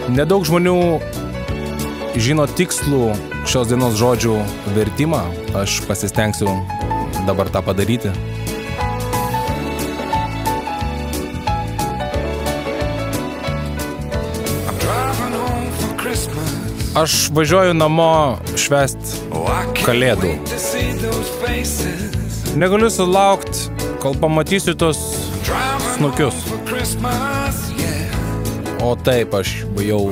Nedaug žmonių žino tikslų šios dienos žodžių vertimą. Aš pasistengsiu dabar tą padaryti. Aš važiuoju namo švęst kalėdų. Negaliu sulaukt, kol pamatysiu tos snukius. O taip, aš jau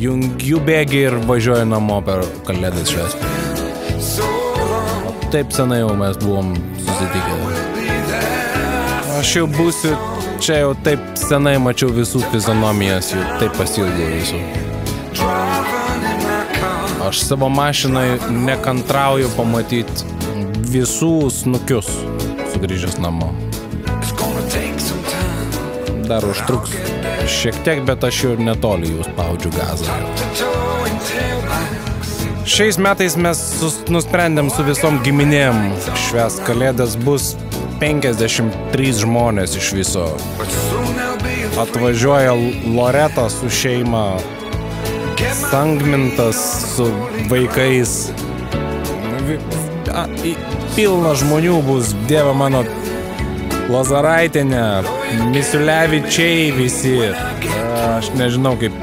jungiu bėgį ir važiuoju namo per kalėdas švęst. O taip senai jau mes buvom susitikę. Aš jau būsiu čia jau taip senai mačiau visų fizionomijas, jau taip pasiilgau visų. Aš savo mašinai nekantrauju pamatyti visų snukius sugrįžęs namo. Dar užtruks šiek tiek, bet aš jau netoli jau spaudžiu gazą. Šiais metais mes nusprendėm su visom giminėm švęst kalėdas, bus 53 žmonės iš viso. Atvažiuoja Loreta su šeima, Sangmintas su vaikais. Pilna žmonių bus, Dieve mano, Lazaraitienė, Misiulevičiai visi. Aš nežinau, kaip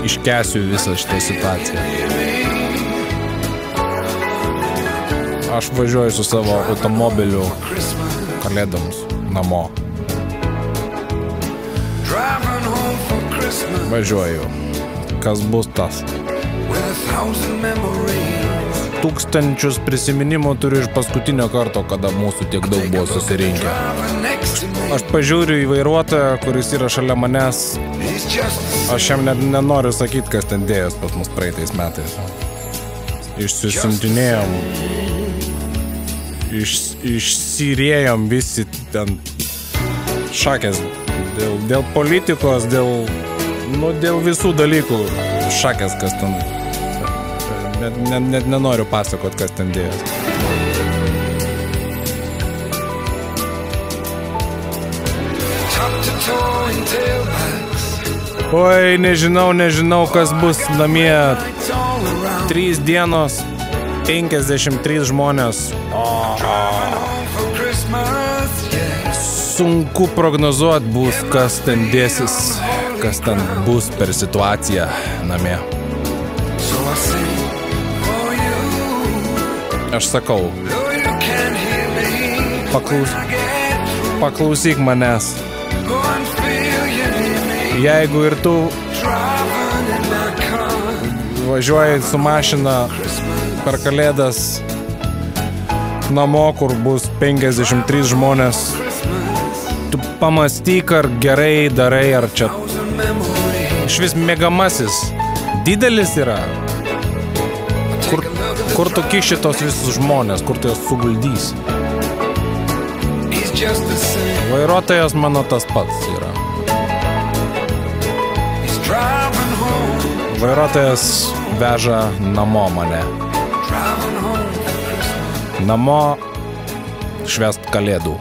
iškęsiu visą šitą situaciją. Aš važiuoju su savo automobiliu kalėdams namo. Važiuoju. Kas bus tas? 1000 prisiminimų turiu iš paskutinio karto, kada mūsų tiek daug buvo susirinkę. Aš pažiūriu į vairuotoją, kuris yra šalia manęs. Aš jam nenoriu sakyti, kas ten dėjęs pas mus praeitais metais. Išsiuntinėjom. Išsirėjom visi ten šakės. Dėl politikos, dėl visų dalykų šakės, kas ten. Net nenoriu pasakot, kas ten dėjęs. Oi, nežinau, kas bus namie. 3 dienos, 53 žmonės. Sunku prognozuoti bus, kas ten dėsis, kas ten bus per situaciją namie. Aš sakau, paklausyk manęs. Jeigu ir tu važiuoji su mašina per kalėdas namo, kur bus 53 žmonės, tu pamastyk, ar gerai darai, ar čia išvis mėgamasis didelis yra. Kur tu kiši tos visus žmonės, kur tu jas suguldys? Vairuotojas mano tas pats yra. Vairuotojas veža namo mane. Namo švęst kalėdų.